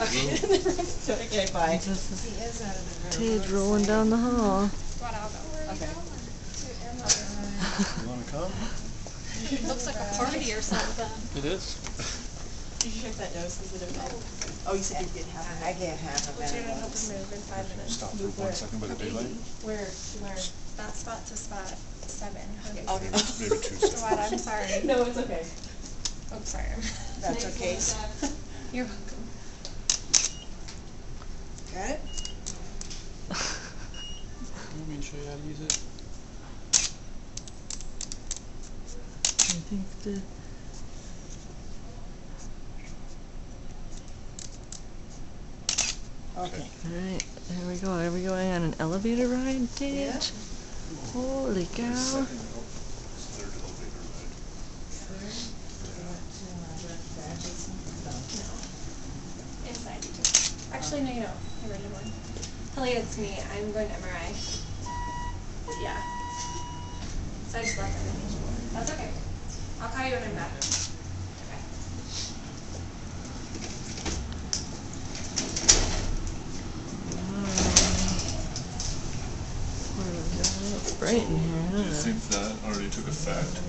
Okay. Okay, bye. He is out of the room. Tage rolling down the hall. What, I'll go. Okay. You wanna come? It looks like a party or something. It is. Did you check that nose? Is it okay? Oh, you said you did half of I it. get half of Would you it. help us move in 5 minutes? Stop for 1 second by the daylight. Where? That spot to spot 7. Okay. Maybe 2 seconds. What, I'm sorry. No, it's okay. Oh, sorry. That's okay. You're welcome. Got it? Want me to show you how to use it? I think the Okay. Alright, here we go. Are we going on an elevator ride, Tage? Yeah. Holy cow. Inside you too. Actually, no, you don't. You're right, one. Kelly, it's me. I'm going to MRI. Yeah. So I just left everything. That's okay. I'll call you when I'm back. Okay. It's bright in here, Do you huh? think that already took effect?